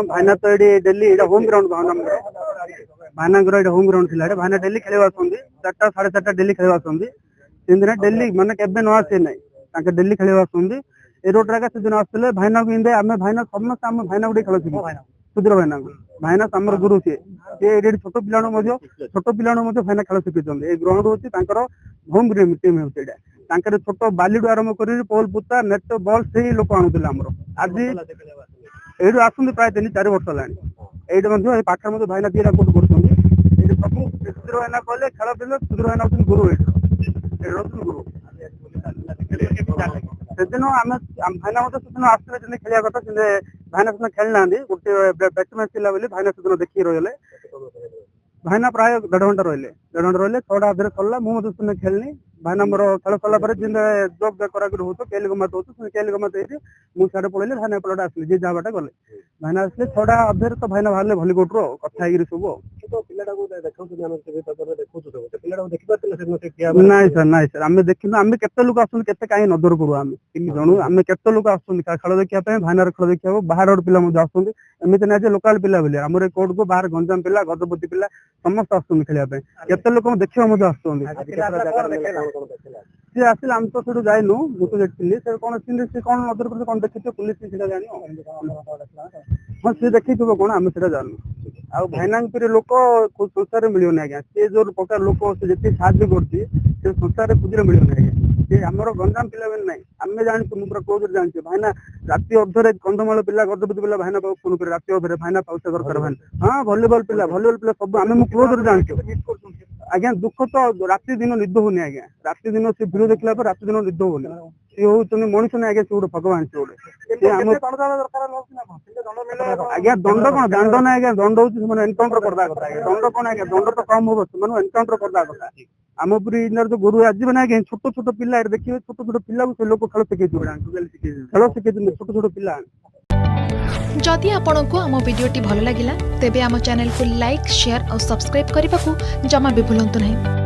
भाईना तो ये daily home ground भाईना होम ग्राउंड थी भाईना डेली खेल आसुँच 4टा 4:30 डेली खेल आसुँच 3 दिन डेली माने केबे न आसे नहीं डेली खेल आसुँच ए रोड रे से दिन आसले भाईना को इंदे आमे भाईना समस्त आम भाईना गुडी खेल शिखी सुधीर भाईना भाईना आमर गुरु सी ये छोट पिला भाईना खेल शिखी ग्राउंड हूँ होम टीम हूँ छोट बालीडू आरंभ कर पोल पुता नेट बॉल से लोक आणुले आमर आज ये आसुँच प्राय 3-4 वर्ष है पाखे भाईना दीटा कोट कर सुधीर भाईना कहले खेल खेल सुधीर भाईना हूँ गुरु गुरु सेदिन आम भाईना मत सेदिन आसते खेलिया कथा भाईना से खेलना गोटे बैट्समैन थी भाईना से देखिए रही भाईना प्राय 1.5 घंटा रही 6टा अधे सरला मुझे खेलनी भाईना मोर खेल सरला जब करा हो केली गमात हो केली गमात मुझे पड़े भाईना पलटा आसली जी जहाँ बाटे गले भाईना आसले 6टा अधे तो भाईना बाहर भलिकोट कथा सब नाई सर आम देखिए आम केते लोक आस कहीं नजर करू आम 3 जन आम केते लोक आस खेल देखा भाईनार खेल देखा बाहर पिला आसती एमती ना लोकाल पिला बोली आम कोर्ट को बाहर गंजाम पिला गजपति पिला समस्त आस खेलने केते लोक देखा आस सी आसिल आम तो सीटू जाइनु मुझे देखी कौन कौन नजर कर कौन देखी पुलिस जानी हाँ सी देखी कौन आम से जानू आ भाईना लोक संसार मिलने आज्ञा सी जो प्रकार लोक जी साहय कर संसार खुदे मिलने आज्ञा सी आम गंजाम पिला ना आम जानते मुझे पूरा क्लोज जानते भाईना राति अधरे कंधमाल पिला गजपति पिला भाईना फोन कर राति अधरे भाईना पाउसा दरकार भाईना हाँ भलीबल पिला सब आम क्लोज जानते आज्ञा दुख तो राति दिन निद होनी आज्ञा राति दिन से भिड़ देखला राति दिन निद होनी सी हूँ मनुष्य ना आज्ञा से गोटे भगवान से गोटे आज्ञा दंड कौन दंड ना आज्ञा दंड हूँ एनकाउंटर करदा कथा दंड कौन आज्ञा दंड तो कम हम से एनकाउंटर करदा कथा आम पूरी जो गुरु आज ना आज्ञा छोट छोट पिला देखिए छोट छोट पिला से लोक खेल शिखे खेल शिखे छोट छोट पिला जदि आपंक आम भिडी भल लगा तेब आम चैनल को लाइक शेयर और सब्सक्राइब करने को जमा भी भूलु नहीं।